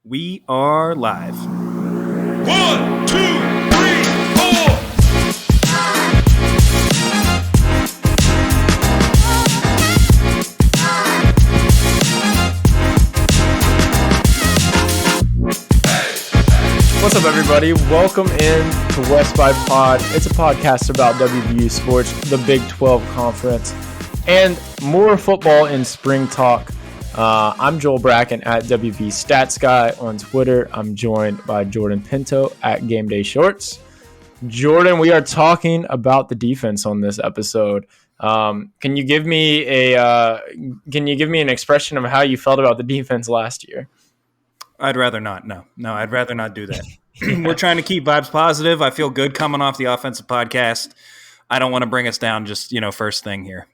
We are live. 1, 2, 3, 4. What's up, everybody? Welcome in to West by Pod. It's a podcast about WVU sports, the Big 12 Conference, and more football in spring talk. I'm Joel Bracken at WV Stats Guy on Twitter. I'm joined by Jordan Pinto at Game Day Shorts. Jordan, we are talking about the defense on this episode. Can you give me an expression of how you felt about the defense last year? I'd rather not. No, I'd rather not do that. We're trying to keep vibes positive. I feel good coming off the offensive podcast. I don't want to bring us down just, first thing here.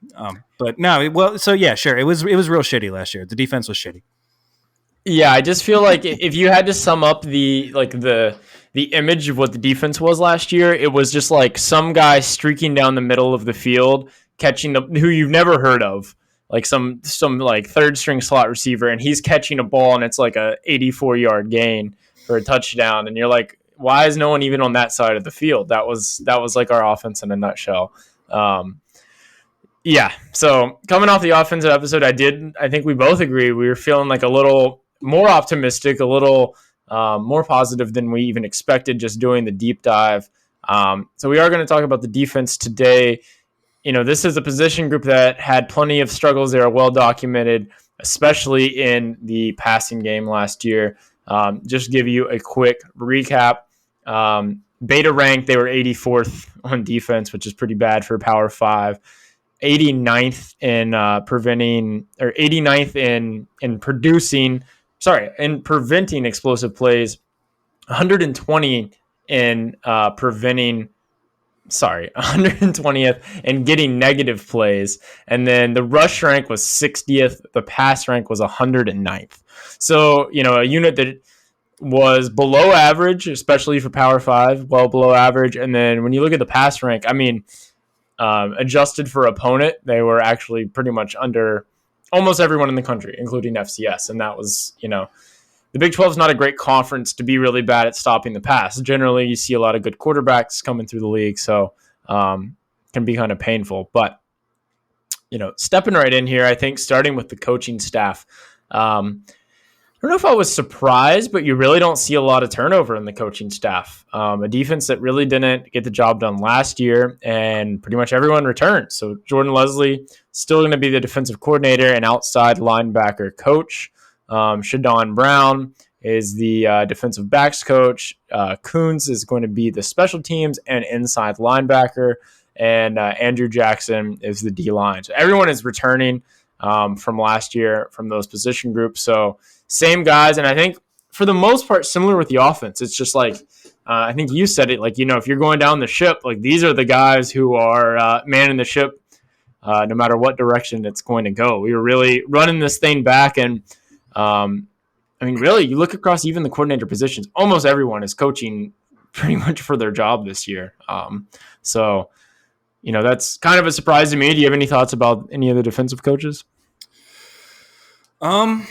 But no, well, so yeah, sure. It was real shitty last year. The defense was shitty. Yeah, I just feel like if you had to sum up the image of what the defense was last year, it was just like some guy streaking down the middle of the field, catching who you've never heard of, like some like third string slot receiver, and he's catching a ball and it's like a 84-yard gain for a touchdown, and you're like, why is no one even on that side of the field? That was like our offense in a nutshell. Yeah. So coming off the offensive episode, I think we both agree we were feeling like a little more optimistic, a little more positive than we even expected just doing the deep dive. So we are going to talk about the defense today. This is a position group that had plenty of struggles. They are well documented, especially in the passing game last year. Just give you a quick recap. Beta ranked, they were 84th on defense, which is pretty bad for Power 5. 89th in preventing, or 89th in preventing explosive plays. 120 in 120th in getting negative plays. And then the rush rank was 60th. The pass rank was 109th. So, a unit that was below average, especially for Power 5, well below average. And then when you look at the pass rank, adjusted for opponent, they were actually pretty much under almost everyone in the country, including FCS. And that was, the Big 12 is not a great conference to be really bad at stopping the pass. Generally, you see a lot of good quarterbacks coming through the league, so can be kind of painful. But, stepping right in here, I think starting with the coaching staff, I don't know if I was surprised, but you really don't see a lot of turnover in the coaching staff. A defense that really didn't get the job done last year, and pretty much everyone returned. So Jordan Leslie still going to be the defensive coordinator and outside linebacker coach. Shadon Brown is the defensive backs coach. Coons is going to be the special teams and inside linebacker. And Andrew Jackson is the D-line. So everyone is returning from last year from those position groups. So same guys, and I think for the most part similar with the offense. It's just like I think you said it, like, if you're going down the ship, like these are the guys who are manning the ship no matter what direction it's going to go. We were really running this thing back, and really, you look across even the coordinator positions, almost everyone is coaching pretty much for their job this year. So that's kind of a surprise to me. Do you have any thoughts about any of the defensive coaches? On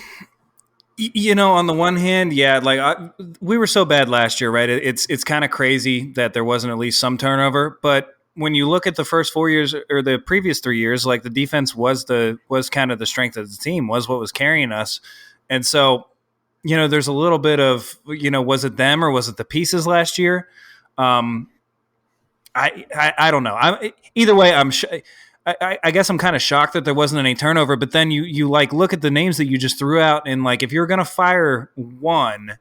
the one hand, yeah, we were so bad last year, right? It's kind of crazy that there wasn't at least some turnover. But when you look at the first 4 years or the previous 3 years, like the defense was kind of the strength of the team, was what was carrying us. And so, there's a little bit of, was it them or was it the pieces last year? I don't know. Either way, I guess I'm kind of shocked that there wasn't any turnover, but then you look at the names that you just threw out, and if you're going to fire one,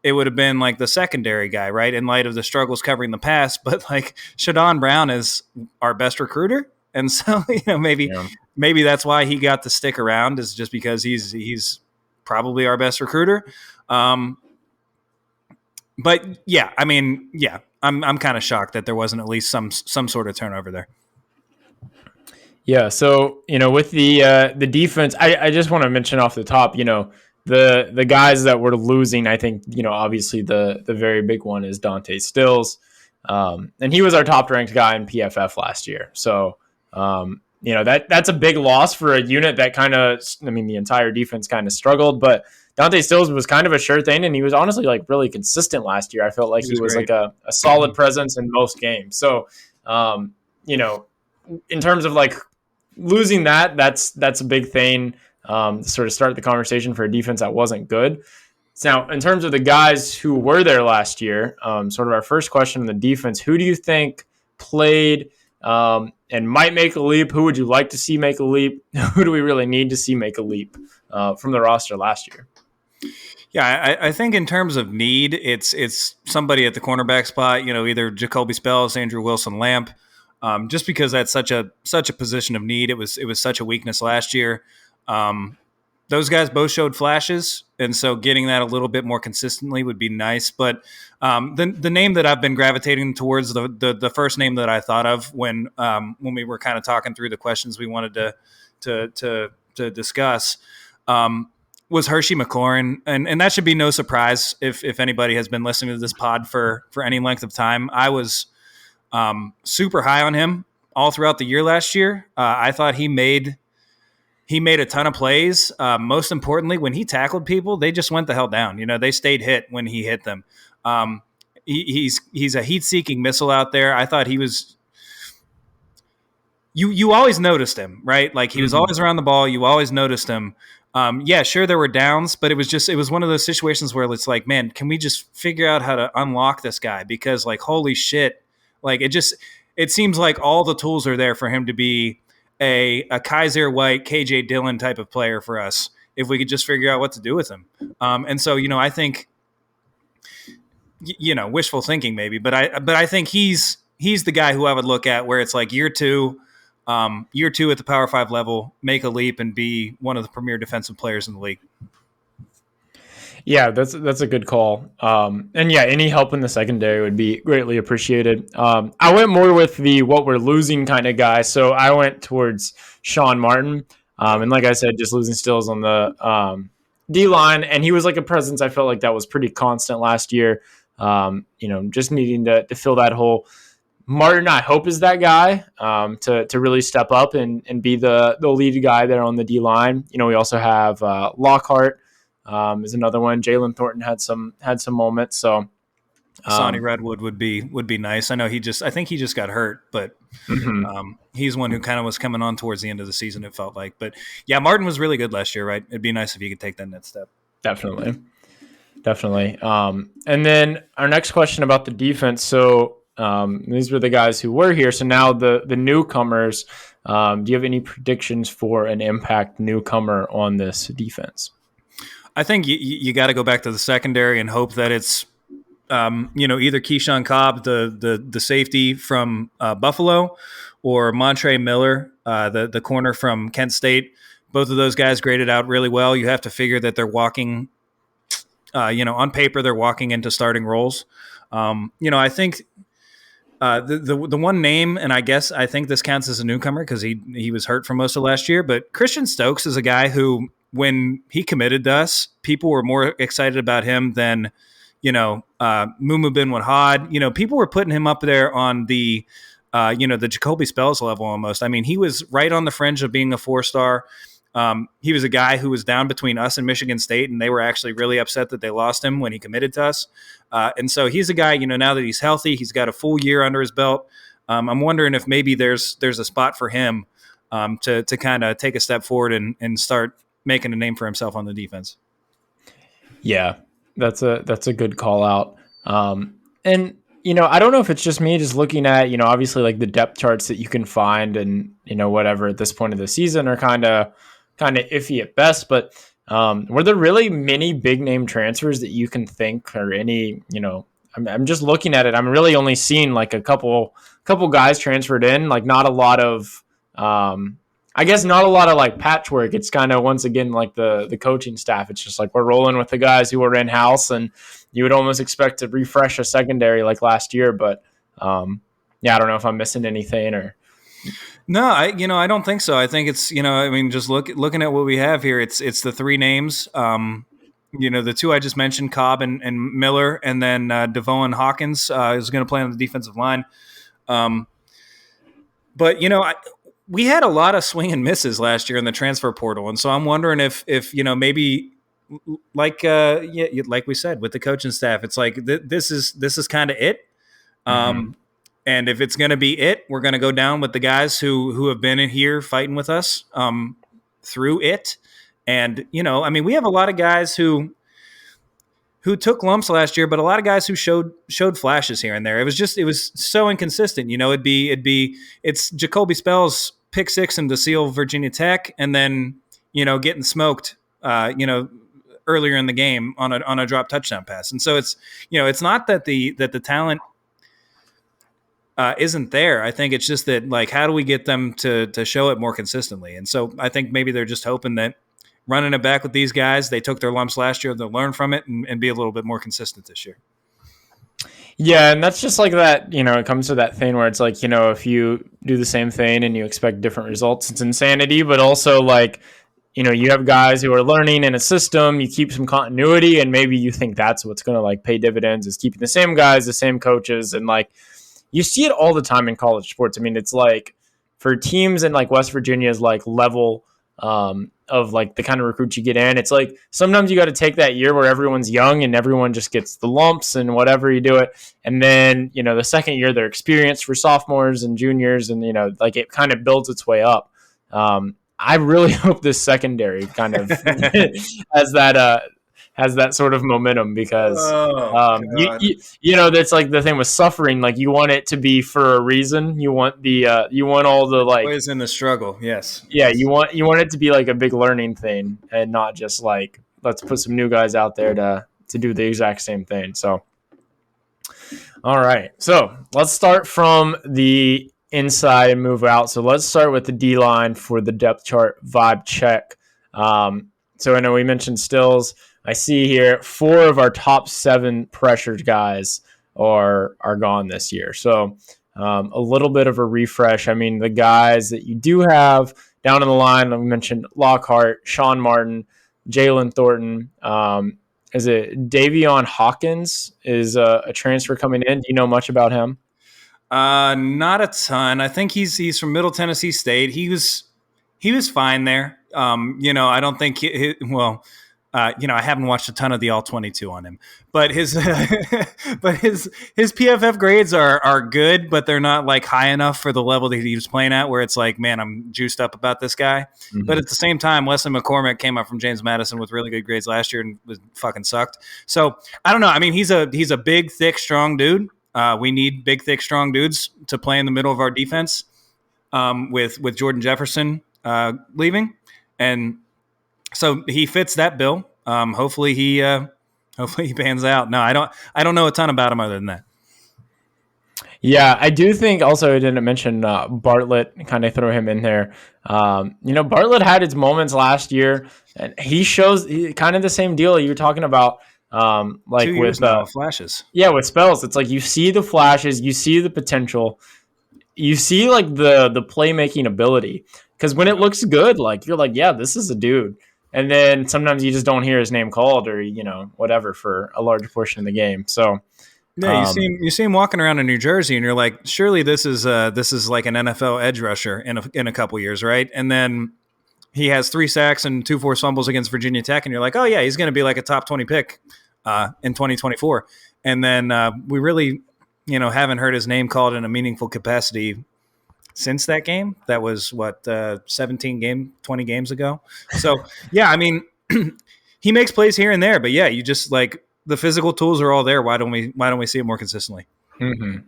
it would have been the secondary guy, right? In light of the struggles covering the pass, but Shadon Brown is our best recruiter. And so, maybe that's why he got to stick around, is just because he's probably our best recruiter. But yeah, I'm kind of shocked that there wasn't at least some sort of turnover there. Yeah, so with the defense, I just want to mention off the top, the guys that were losing. I think obviously the very big one is Dante Stills, and he was our top ranked guy in PFF last year. So that's a big loss for a unit that the entire defense kind of struggled, but Dante Stills was kind of a sure thing, and he was honestly like really consistent last year. I felt like He he was was like great. a solid presence in most games. So, you know, in terms of like losing that, that's a big thing. To sort of start the conversation for a defense that wasn't good. Now, in terms of the guys who were there last year, sort of our first question on the defense, who do you think played and might make a leap? Who would you like to see make a leap? Who do we really need to see make a leap from the roster last year? Yeah, I think in terms of need, it's somebody at the cornerback spot. Either Jacoby Spells, Andrew Wilson, Lamp. Just because that's such a position of need. It was such a weakness last year. Those guys both showed flashes, and so getting that a little bit more consistently would be nice. But the name that I've been gravitating towards, the first name that I thought of when we were kind of talking through the questions we wanted to discuss, was Hershey McLaurin, and that should be no surprise if anybody has been listening to this pod for any length of time. I was super high on him all throughout the year last year. I thought he made a ton of plays. Most importantly, when he tackled people, they just went the hell down. They stayed hit when he hit them. He's a heat-seeking missile out there. I thought he was. You always noticed him, right? Like he was always around the ball. You always noticed him. Yeah, sure, there were downs, but it was one of those situations where it's like, man, can we just figure out how to unlock this guy? Because like, holy shit, like it seems like all the tools are there for him to be a Kaiser White, KJ Dillon type of player for us if we could just figure out what to do with him. And so, I think, wishful thinking maybe, but I think he's the guy who I would look at where it's like year two at the Power 5 level, make a leap and be one of the premier defensive players in the league. Yeah, that's a good call. And yeah, any help in the secondary would be greatly appreciated. I went more with the what we're losing kind of guy. So I went towards Sean Martin. And like I said, just losing Stills on the D line. And he was like a presence. I felt like that was pretty constant last year. Just needing to fill that hole. Martin, I hope, is that guy to really step up and be the lead guy there on the D line. We also have Lockhart. Is another one. Jalen Thornton had some moments. So Sonny Redwood would be nice. I know I think he just got hurt, but he's one who kind of was coming on towards the end of the season, it felt like. But yeah, Martin was really good last year, right? It'd be nice if he could take that next step. Definitely. And then our next question about the defense. So these were the guys who were here. So now the newcomers, do you have any predictions for an impact newcomer on this defense? I think you got to go back to the secondary and hope that it's, either Keyshawn Cobb, the safety from Buffalo, or Montre Miller, the corner from Kent State. Both of those guys graded out really well. You have to figure that they're walking, on paper, they're walking into starting roles. I think the one name, and I think this counts as a newcomer because he was hurt for most of last year, but Christian Stokes is a guy who, when he committed to us, people were more excited about him than, Mumu bin Wadhad. People were putting him up there on the, the Jacoby Spells level almost. I mean, he was right on the fringe of being a 4-star. He was a guy who was down between us and Michigan State, and they were actually really upset that they lost him when he committed to us. And so he's a guy, now that he's healthy, he's got a full year under his belt. I'm wondering if maybe there's a spot for him to kind of take a step forward and start making a name for himself on the defense. Yeah, that's a good call out. And I don't know if it's just me just looking at, obviously like the depth charts that you can find and, whatever at this point of the season are kind of iffy at best, but were there really many big name transfers that you can think or any, I'm just looking at it. I'm really only seeing like a couple guys transferred in, like not a lot of, I guess not a lot of like patchwork. It's kind of, once again, like the coaching staff. It's just like we're rolling with the guys who are in house, and you would almost expect to refresh a secondary like last year. But yeah, I don't know if I'm missing anything or. No, I don't think so. I think it's, just looking at what we have here, it's the three names, the two I just mentioned, Cobb and Miller, and then Devon Hawkins is going to play on the defensive line. But, we had a lot of swing and misses last year in the transfer portal. And so I'm wondering if maybe like we said with the coaching staff, it's like this is kind of it. Mm-hmm. And if it's going to be it, we're going to go down with the guys who have been in here fighting with us through it. And I mean, we have a lot of guys who took lumps last year, but a lot of guys who showed flashes here and there. It was so inconsistent. It's Jacoby Spell's pick six into seal Virginia Tech, and then getting smoked. Earlier in the game on a drop touchdown pass, and so it's not that the talent isn't there. I think it's just that, like, how do we get them to show it more consistently? And so I think maybe they're just hoping that running it back with these guys, they took their lumps last year, they'll learn from it and be a little bit more consistent this year. Yeah, and that's just like that, it comes to that thing where it's like, if you do the same thing and you expect different results, it's insanity. But also, like, you have guys who are learning in a system, you keep some continuity, and maybe you think that's what's going to like pay dividends, is keeping the same guys, the same coaches. And like, you see it all the time in college sports. I mean, it's like for teams in like West Virginia's like level of like the kind of recruits you get in, it's like sometimes you got to take that year where everyone's young and everyone just gets the lumps and whatever, you do it. And then, the second year they're experienced for sophomores and juniors, and, like it kind of builds its way up. I really hope this secondary kind of has that sort of momentum, because that's like the thing with suffering. Like, you want it to be for a reason. You want all the like always in the struggle. Yes. Yeah, you want it to be like a big learning thing, and not just like, let's put some new guys out there to do the exact same thing. So, all right. So let's start from the inside and move out. So let's start with the D line for the depth chart vibe check. So I know we mentioned Stills. I see here 4 of our top 7 pressured guys are gone this year. So a little bit of a refresh. I mean, the guys that you do have down in the line, we mentioned Lockhart, Sean Martin, Jalen Thornton. Is it Davion Hawkins is a transfer coming in? Do you know much about him? Not a ton. I think he's from Middle Tennessee State. He was fine there. I don't think I haven't watched a ton of the All 22 on him, but his PFF grades are good, but they're not like high enough for the level that he was playing at, where it's like, man, I'm juiced up about this guy. Mm-hmm. But at the same time, Wesley McCormick came up from James Madison with really good grades last year and was fucking sucked. So I don't know. I mean, he's a big, thick, strong dude. We need big, thick, strong dudes to play in the middle of our defense, with Jordan Jefferson leaving, and so he fits that bill. Hopefully he pans out. No, I don't know a ton about him other than that. Yeah, I do think also I didn't mention Bartlett, kind of throw him in there. Bartlett had his moments last year, and he shows kind of the same deal you were talking about. Like 2 years with now, flashes. Yeah, with Spells, it's like you see the flashes, you see the potential, you see like the playmaking ability. Because when it looks good, like you're like, yeah, this is a dude. And then sometimes you just don't hear his name called, or whatever, for a large portion of the game. So yeah, you see him walking around in New Jersey, and you're like, surely this is like an NFL edge rusher in a couple years, right? And then he has 3 sacks and 2 forced fumbles against Virginia Tech, and you're like, oh yeah, he's going to be like a top 20 pick in 2024. And then we really, haven't heard his name called in a meaningful capacity since that game. That was 20 games ago. So yeah, I mean, he makes plays here and there, but yeah, you just like, the physical tools are all there. Why don't we see it more consistently? Mm-hmm.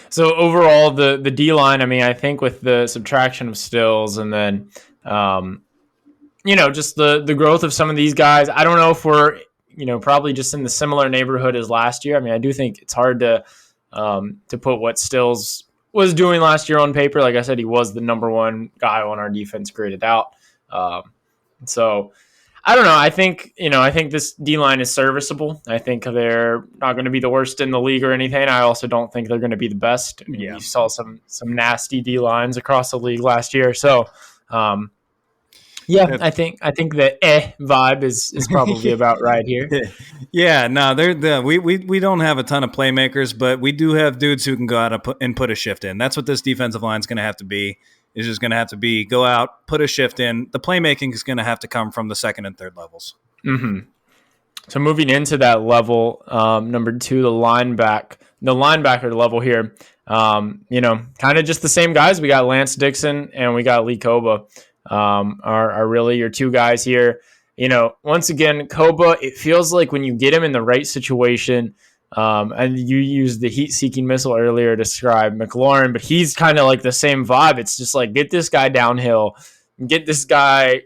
So overall, the D line, I mean, I think with the subtraction of Stills, and then just the growth of some of these guys, I don't know if we're probably just in the similar neighborhood as last year. I mean, I do think it's hard to put what Stills was doing last year on paper. Like I said, he was the number 1 guy on our defense graded out. So I don't know. I think this D-line is serviceable. I think they're not going to be the worst in the league or anything. I also don't think they're going to be the best. I mean, you saw some nasty D-lines across the league last year. So, I think the vibe is probably about right here. Yeah, no, we don't have a ton of playmakers, but we do have dudes who can go out and put a shift in. That's what this defensive line is going to have to be. Is just going to have to be go out, put a shift in. The playmaking is going to have to come from the second and third levels. Mm-hmm. So moving into that level, number 2, the linebacker level here. Kind of just the same guys. We got Lance Dixon and we got Lee Koba, are really your 2 guys here. Once again, Koba, it feels like when you get him in the right situation, and you used the heat-seeking missile earlier to describe McLaurin, but he's kind of like the same vibe. It's just like, get this guy downhill, get this guy,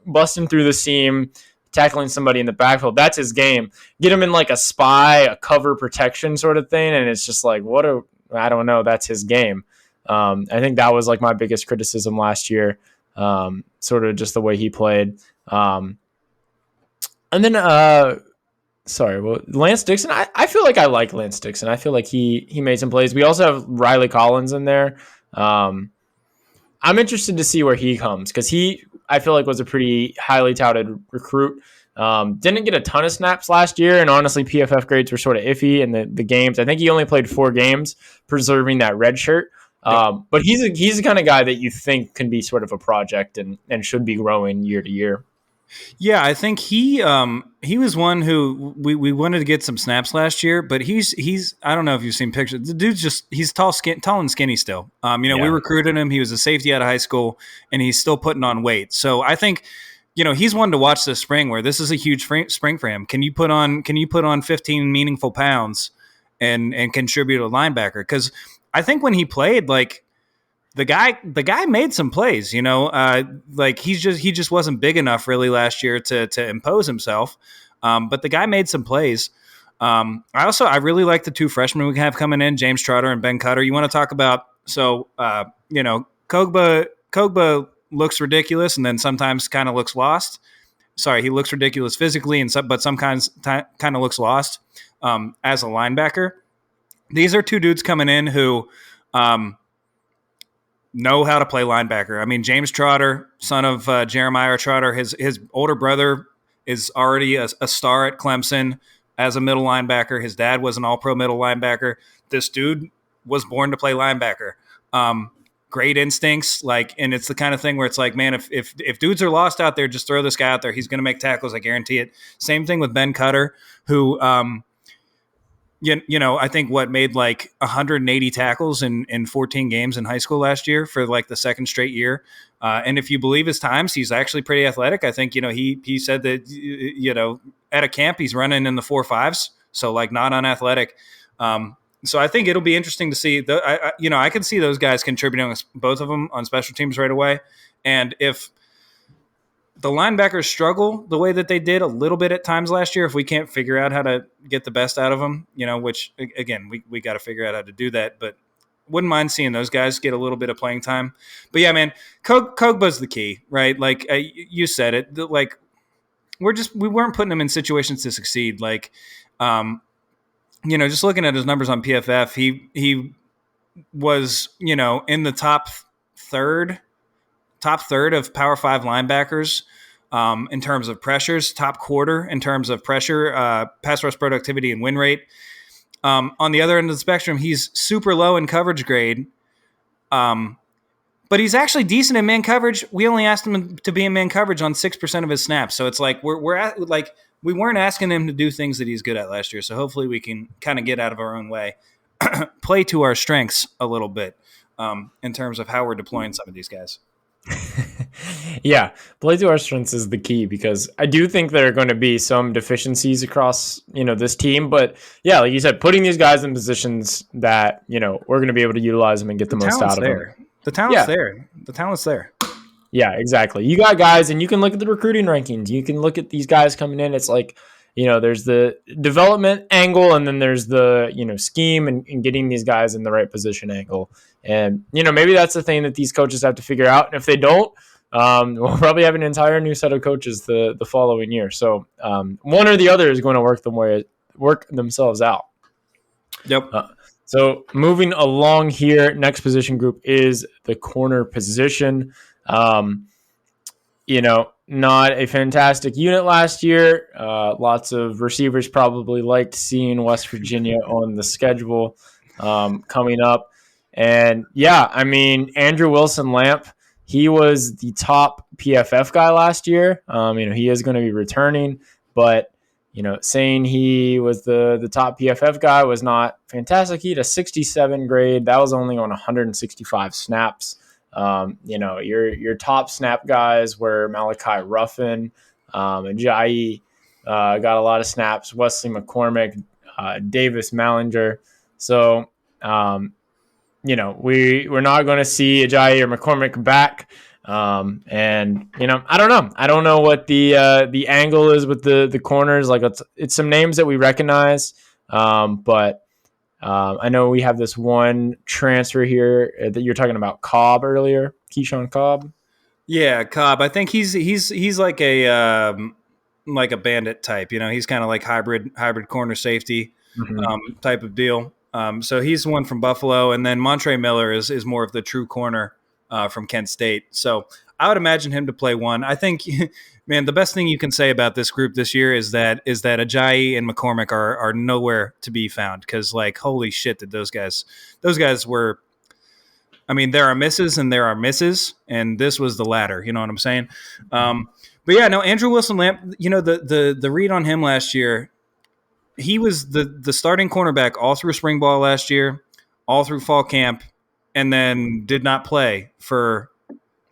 busting through the seam, tackling somebody in the backfield. That's his game. Get him in like a spy, a cover protection sort of thing, and it's just like, I don't know. That's his game. I think that was like my biggest criticism last year, sort of just the way he played. And then, Lance Dixon. I feel like I like Lance Dixon. I feel like he made some plays. We also have Riley Collins in there. I'm interested to see where he comes because I feel like was a pretty highly touted recruit. Didn't get a ton of snaps last year, and honestly, PFF grades were sort of iffy in the games. I think he only played 4 games, preserving that red shirt. But he's the kind of guy that you think can be sort of a project and should be growing year to year. Yeah, I think he was one who we wanted to get some snaps last year, but he's I don't know if you've seen pictures. The dude's he's tall and skinny still. We recruited him. He was a safety out of high school, and he's still putting on weight. So I think he's one to watch this spring. Where this is a huge spring for him. Can you put on 15 meaningful pounds and contribute a linebacker? Because I think when he played, like. The guy made some plays, like he just wasn't big enough really last year to impose himself. But the guy made some plays. I really like the 2 freshmen we have coming in, James Trotter and Ben Cutter. You want to talk about, Kogba looks ridiculous and then sometimes kind of looks lost. Sorry, he looks ridiculous physically but sometimes kind of looks lost as a linebacker. These are 2 dudes coming in who know how to play linebacker. I mean, James Trotter, son of Jeremiah Trotter, his older brother is already a star at Clemson as a middle linebacker. His dad was an all-pro middle linebacker. This dude was born to play linebacker. Great instincts, and it's the kind of thing where it's like, man, if dudes are lost out there, just throw this guy out there. He's going to make tackles. I guarantee it. Same thing with Ben Cutter, who I think made like 180 tackles in 14 games in high school last year for like the second straight year. And if you believe his times, he's actually pretty athletic. I think, he said that, at a camp, he's running in the 4.5s. So like not unathletic. So I think it'll be interesting to see I can see those guys contributing, both of them on special teams right away. And if the linebackers struggle the way that they did a little bit at times last year, if we can't figure out how to get the best out of them, which again, we got to figure out how to do that, but wouldn't mind seeing those guys get a little bit of playing time. But yeah, man, Kogba's the key, right? Like you said it, like we weren't putting him in situations to succeed. Like, just looking at his numbers on PFF, he was, in the top third of Power 5 linebackers in terms of pressures, top quarter in terms of pressure, pass rush productivity, and win rate. On the other end of the spectrum, he's super low in coverage grade, but he's actually decent in man coverage. We only asked him to be in man coverage on 6% of his snaps, so it's like we weren't asking him to do things that he's good at last year. So hopefully we can kind of get out of our own way, play to our strengths a little bit in terms of how we're deploying some of these guys. Yeah, play to our strengths is the key because I do think there are going to be some deficiencies across, this team. But yeah, like you said, putting these guys in positions that, we're going to be able to utilize them and get the most out of them. The talent's there. The talent's there. Yeah, exactly. You got guys, and you can look at the recruiting rankings. You can look at these guys coming in. It's like, there's the development angle, and then there's the, scheme and getting these guys in the right position angle. And, maybe that's the thing that these coaches have to figure out. And if they don't, we'll probably have an entire new set of coaches the following year. So one or the other is going to work themselves out. Yep. So moving along here, next position group is the corner position. Not a fantastic unit last year. Lots of receivers probably liked seeing West Virginia on the schedule coming up. And yeah, I mean, Andrew Wilson-Lamp, he was the top PFF guy last year. He is going to be returning, but saying he was the top PFF guy was not fantastic. He had a 67 grade. That was only on 165 snaps. Your top snap guys were Malachi Ruffin, Ajayi got a lot of snaps. Wesley McCormick, Davis Mallinger. So, we're not going to see Ajayi or McCormick back. I don't know. I don't know what the angle is with the corners. Like it's some names that we recognize, but I know we have this one transfer here that you're talking about, Cobb earlier, Keyshawn Cobb. Yeah, Cobb. I think he's like a bandit type. He's kind of like hybrid corner safety type of deal. So he's one from Buffalo, and then Montre Miller is more of the true corner from Kent State. So I would imagine him to play one. I think, man, the best thing you can say about this group this year is that Ajayi and McCormick are nowhere to be found, because like holy shit did those guys were. I mean, there are misses and there are misses, and this was the latter. You know what I'm saying? But yeah, no, Andrew Wilson-Lamp. The read on him last year. He was the starting cornerback all through spring ball last year, all through fall camp, and then did not play for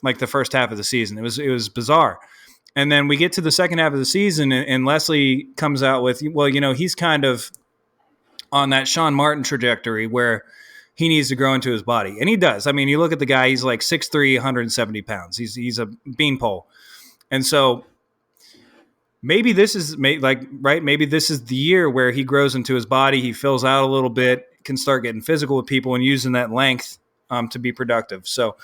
like the first half of the season. It was bizarre. And then we get to the second half of the season, and Leslie comes out with, well, he's kind of on that Sean Martin trajectory where he needs to grow into his body. And he does. I mean, you look at the guy, he's like 6'3", 170 pounds. He's a beanpole. And so maybe this is maybe this is the year where he grows into his body. He fills out a little bit, can start getting physical with people and using that length to be productive. So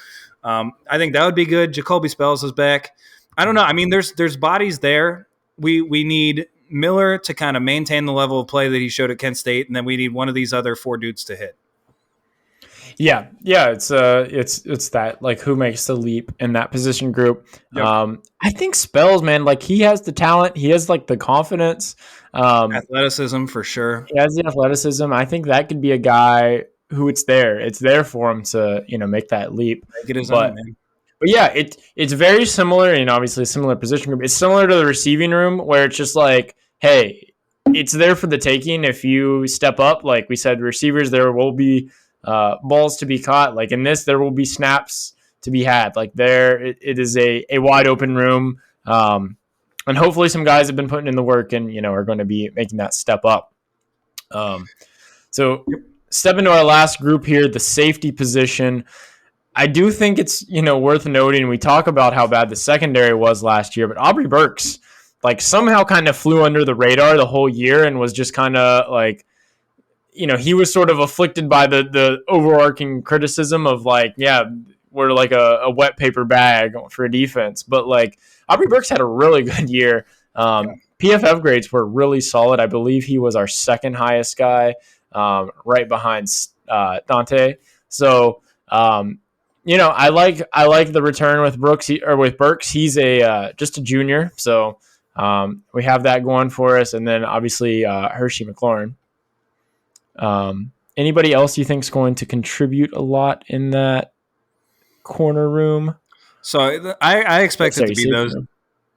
I think that would be good. Jacoby Spells is back. I don't know. I mean, there's bodies there. We need Miller to kind of maintain the level of play that he showed at Kent State, and then we need one of these other four dudes to hit. Yeah, it's that, like, who makes the leap in that position group. Yep. I think Spells, man, like, he has the talent, he has like the confidence, athleticism for sure. He has the athleticism. I think that could be a guy who it's there for him to make that leap. Make it his own, man. But yeah, it's very similar, and obviously a similar position group. It's similar to the receiving room, where it's just like, hey, it's there for the taking if you step up. Like we said, receivers, there will be balls to be caught. Like in this, there will be snaps to be had. Like it is a wide open room, and hopefully some guys have been putting in the work and are going to be making that step up. So step into our last group here, the safety position. I do think it's worth noting. We talk about how bad the secondary was last year, but Aubrey Burks like somehow kind of flew under the radar the whole year and was just kind of like, he was sort of afflicted by the overarching criticism of like, yeah, we're like a wet paper bag for a defense. But like Aubrey Burks had a really good year. PFF grades were really solid. I believe he was our second highest guy, right behind Dante. So, I like the return with Burks. He's just a junior. So we have that going for us. And then obviously Hershey McLaurin. Anybody else you think is going to contribute a lot in that corner room? So I expect it to be those.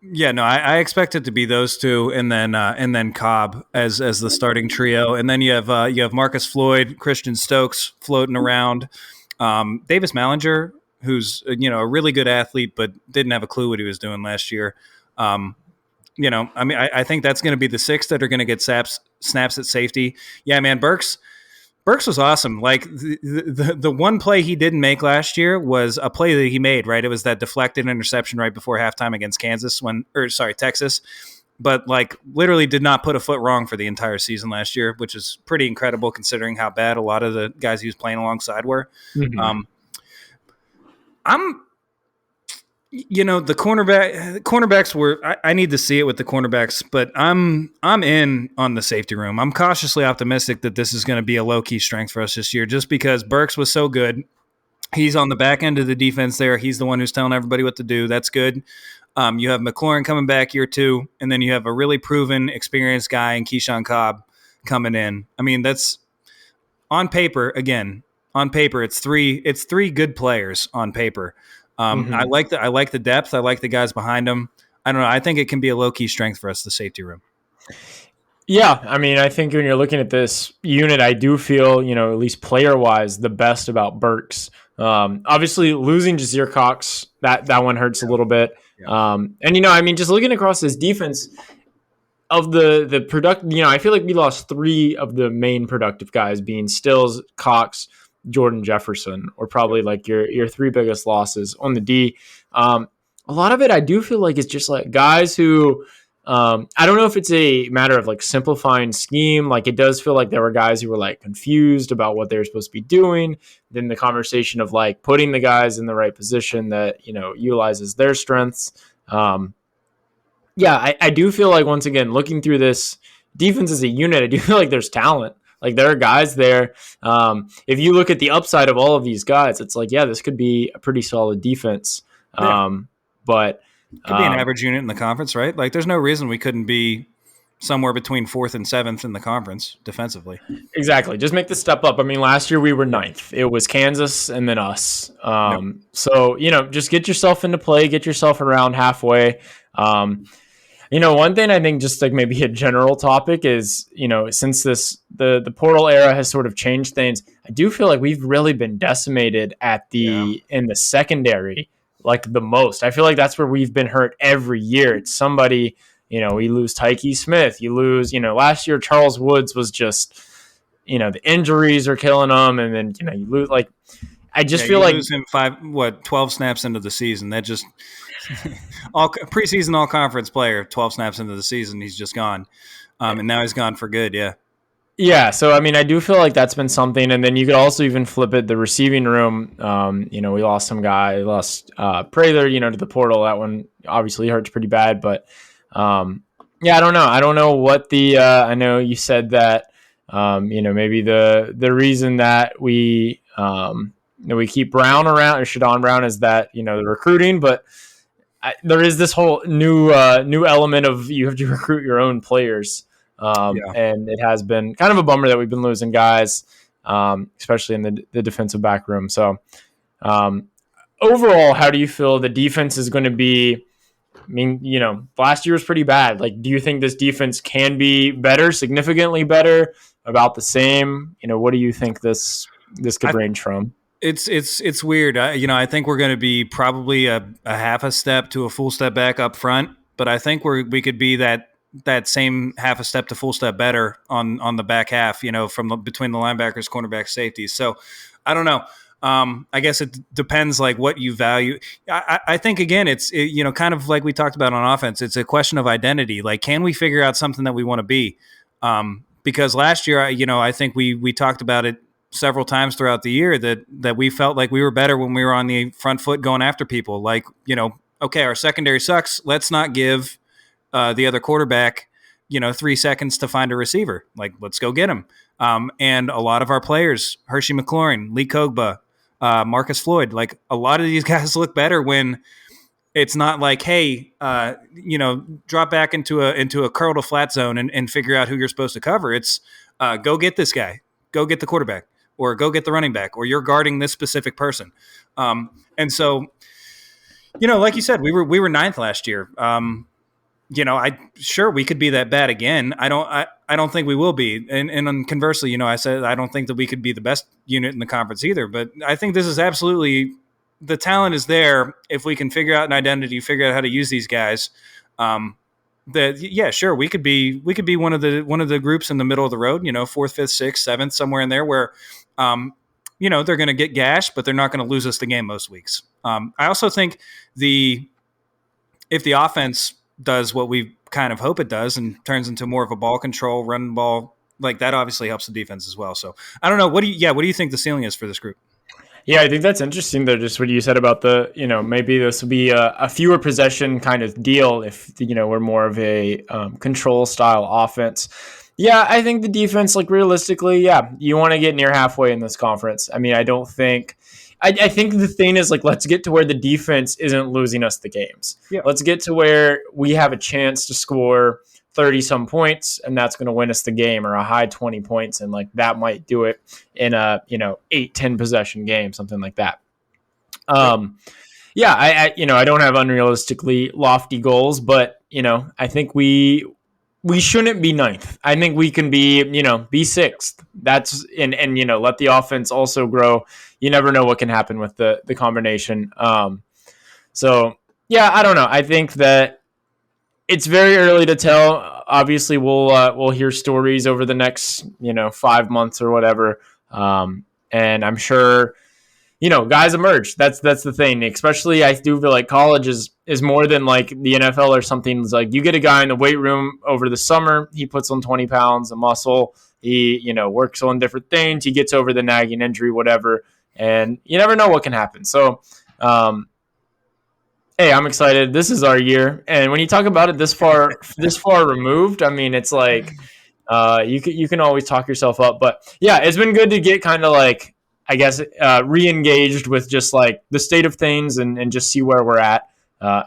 Yeah, no, I expect it to be those two, and then Cobb as the starting trio, and then you have Marcus Floyd, Christian Stokes floating around, Davis Mallinger, who's a really good athlete, but didn't have a clue what he was doing last year. I think that's going to be the six that are going to get snaps at safety. Yeah, man, Burks was awesome. Like the one play he didn't make last year was a play that he made, right? It was that deflected interception right before halftime against Texas. But like literally did not put a foot wrong for the entire season last year, which is pretty incredible considering how bad a lot of the guys he was playing alongside were. Mm-hmm. The cornerbacks were. I need to see it with the cornerbacks, but I'm in on the safety room. I'm cautiously optimistic that this is going to be a low key strength for us this year, just because Burks was so good. He's on the back end of the defense there. He's the one who's telling everybody what to do. That's good. You have McLaurin coming back year two, and then you have a really proven, experienced guy in Keyshawn Cobb coming in. I mean, that's on paper. Again, on paper, it's three good players on paper. I Mhm. like the depth. I like the guys behind them. I don't know. I think it can be a low key strength for us, the safety room. Yeah, I mean, I think when you're looking at this unit, I do feel, at least player wise, the best about Burks. Obviously, losing Jazir Cox, that one hurts a little bit. Yeah. And I mean, just looking across this defense of the product, I feel like we lost three of the main productive guys, being Stills, Cox, Jordan Jefferson, or probably like your three biggest losses on the D. Um, a lot of it, I do feel like it's just like guys who. I don't know if it's a matter of like simplifying scheme. Like it does feel like there were guys who were like confused about what they were supposed to be doing. Then the conversation of like putting the guys in the right position that utilizes their strengths. Yeah, I do feel like once again looking through this defense as a unit, I do feel like there's talent. Like there are guys there. If you look at the upside of all of these guys, it's like, yeah, this could be a pretty solid defense. Yeah. But Could be an average unit in the conference, right? Like, there's no reason we couldn't be somewhere between 4th and 7th in the conference defensively. exactly, just make the step up. I mean, last year we were ninth. It was Kansas and then us. Yep. So just get yourself into play, get yourself around halfway. One thing I think just like maybe a general topic is, since the portal era has sort of changed things, I do feel like we've really been decimated in the secondary, like the most. I feel like that's where we've been hurt every year. It's somebody, we lose Tyke Smith. You lose, last year Charles Woods was just, the injuries are killing him. And then, you lose like, I just feel you like lose him 12 snaps into the season. That just all preseason all conference player, 12 snaps into the season, he's just gone. And now he's gone for good. Yeah. Yeah, so I mean, I do feel like that's been something, and then you could also even flip it. The receiving room, we lost some guy, lost Prather, to the portal. That one obviously hurts pretty bad, but yeah, I don't know. I don't know what the. I know you said that, maybe the reason that we keep Brown around or Shadon Brown is that the recruiting, but there is this whole new element of you have to recruit your own players. Yeah. And it has been kind of a bummer that we've been losing guys, especially in the defensive back room. So overall, how do you feel the defense is going to be? I mean, last year was pretty bad. Like, do you think this defense can be better, significantly better, about the same? What do you think this could range from? It's weird. I think we're going to be probably a half a step to a full step back up front, but I think we could be that same half a step to full step better on the back half, from between the linebackers, cornerbacks, safeties. So I don't know. I guess it depends like what you value. I think again, it's kind of like we talked about on offense. It's a question of identity. Like, can we figure out something that we want to be? Because last year, I think we talked about it several times throughout the year that we felt like we were better when we were on the front foot going after people. Like, okay, our secondary sucks. Let's not give the other quarterback, 3 seconds to find a receiver. Like, let's go get him. And a lot of our players, Hershey McLaurin, Lee Kogba, Marcus Floyd, like a lot of these guys look better when it's not like, hey, drop back into a curl to flat zone and figure out who you're supposed to cover. It's go get this guy, go get the quarterback, or go get the running back, or you're guarding this specific person. And so, like you said, we were ninth last year. We could be that bad again. I don't think we will be. And conversely, I said I don't think that we could be the best unit in the conference either. But I think this is absolutely the talent is there if we can figure out an identity, figure out how to use these guys. Sure, we could be one of the groups in the middle of the road. 4th, 5th, 6th, 7th, somewhere in there where. They're going to get gashed, but they're not going to lose us the game most weeks. I also think if the offense does what we kind of hope it does and turns into more of a ball control, run ball, like that obviously helps the defense as well. So I don't know. What do you think the ceiling is for this group? Yeah, I think that's interesting though, just what you said about the, maybe this will be a fewer possession kind of deal if, we're more of a control style offense. Yeah, I think the defense, like realistically, yeah, you want to get near halfway in this conference. I mean, I think the thing is like, let's get to where the defense isn't losing us the games. Yeah. Let's get to where we have a chance to score 30 some points and that's going to win us the game, or a high 20 points. And like that might do it in a, 8-10 possession game, something like that. Yeah, I don't have unrealistically lofty goals, but I think we shouldn't be ninth. I think we can be sixth. That's and let the offense also grow. You never know what can happen with the combination. So yeah, I don't know. I think that it's very early to tell. Obviously, we'll hear stories over the next 5 months or whatever, and I'm sure guys emerge. That's the thing. Especially, I do feel like college is more than like the NFL or something. It's like you get a guy in the weight room over the summer, he puts on 20 pounds of muscle, he works on different things, he gets over the nagging injury, whatever, and you never know what can happen. So, hey, I'm excited. This is our year, and when you talk about it this far removed, I mean, it's like you can always talk yourself up. But yeah, it's been good to get kind of like, I guess, re-engaged with just like the state of things and just see where we're at.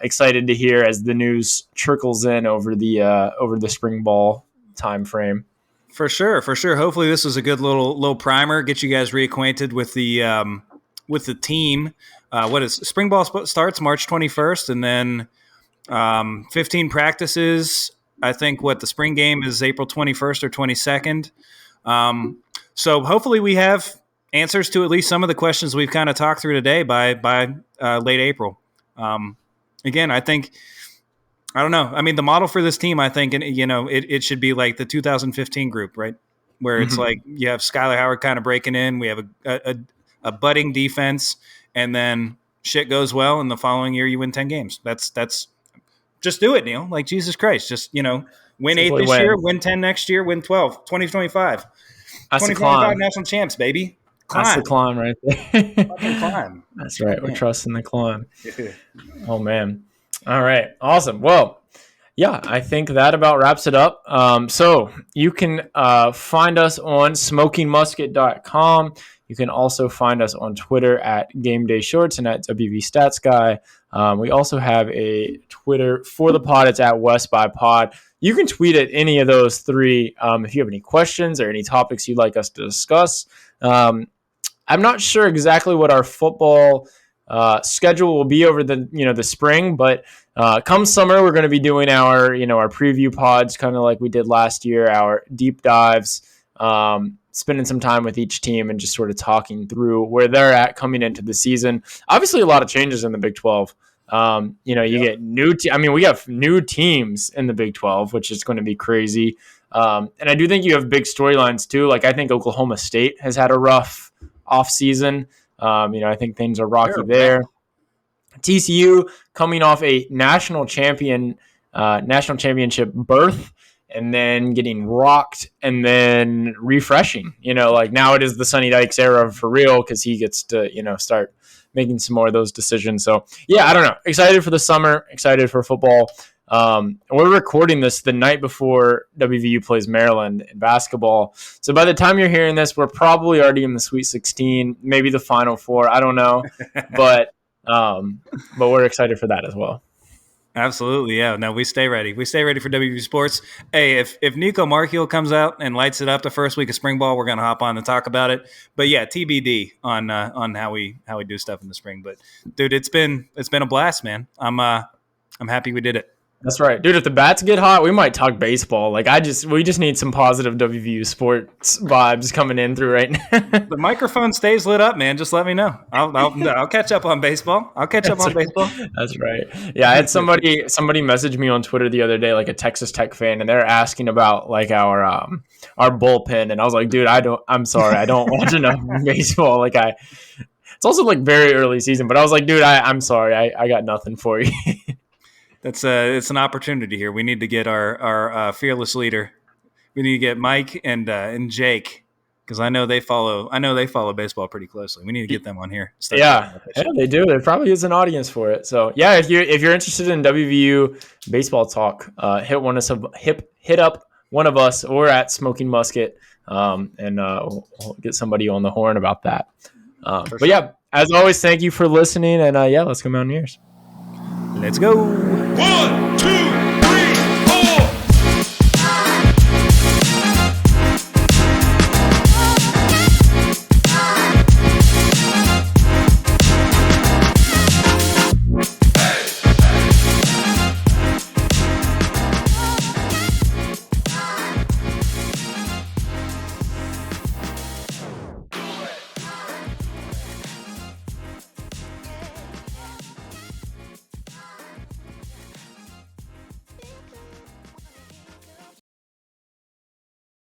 Excited to hear as the news trickles in over the spring ball time frame. For sure, for sure. Hopefully, this was a good little primer. Get you guys reacquainted with the team. What is spring ball starts March 21st, and then 15 practices. I think the spring game is April 21st or 22nd. So hopefully we have answers to at least some of the questions we've kind of talked through today by late April. Again, I don't know. I mean, the model for this team, I think, and it should be like the 2015 group, right? Where it's like you have Skylar Howard kind of breaking in. We have a budding defense, and then shit goes well, and the following year you win 10 games. That's just do it, Neil. Like, Jesus Christ. Just, win 8 this year, win 10 next year, win 12, 2025. That's 2025 national champs, baby. Climb. That's the climb right there. Fucking climb. That's right. We're trusting the climb. Oh, man. All right. Awesome. Well, yeah, I think that about wraps it up. So you can find us on smokingmusket.com. You can also find us on Twitter at Game Day Shorts and at WV Stats Guy. We also have a Twitter for the pod. It's at West by Pod. You can tweet at any of those three if you have any questions or any topics you'd like us to discuss. I'm not sure exactly what our football schedule will be over the spring, but come summer we're going to be doing our preview pods, kind of like we did last year, our deep dives, spending some time with each team and just sort of talking through where they're at coming into the season. Obviously, a lot of changes in the Big 12. You get new. We have new teams in the Big 12, which is going to be crazy. And I do think you have big storylines too. Like, I think Oklahoma State has had a rough off season. I think things are rocky there. TCU coming off a national championship berth, and then getting rocked, and then refreshing. Now it is the Sonny Dykes era for real, because he gets to start making some more of those decisions. So yeah, I don't know. Excited for the summer. Excited for football. We're recording this the night before WVU plays Maryland in basketball. So by the time you're hearing this, we're probably already in the Sweet 16, maybe the Final Four. I don't know, but we're excited for that as well. Absolutely, yeah. No, we stay ready. We stay ready for WVU sports. Hey, if Nico Markiel comes out and lights it up the first week of spring ball, we're gonna hop on and talk about it. But yeah, TBD on how we do stuff in the spring. But dude, it's been a blast, man. I'm happy we did it. That's right, dude. If the bats get hot, we might talk baseball. Like, we just need some positive WVU sports vibes coming in through right now. The microphone stays lit up, man. Just let me know. I'll catch up on baseball. Baseball. That's right. Yeah, I had somebody message me on Twitter the other day, like a Texas Tech fan, and they're asking about like our bullpen, and I was like, dude, I'm sorry, I don't watch enough baseball. Like, it's also like very early season, but I was like, dude, I'm sorry, I got nothing for you. It's an opportunity here. We need to get our fearless leader. We need to get Mike and Jake, because I know they follow baseball pretty closely. We need to get them on here. Yeah, they do. There probably is an audience for it. So yeah, if you're interested in WVU baseball talk, hit up one of us or at Smoking Musket, and we'll get somebody on the horn about that. But yeah, as always, thank you for listening, and let's go Mountaineers. Let's go. 1, 2,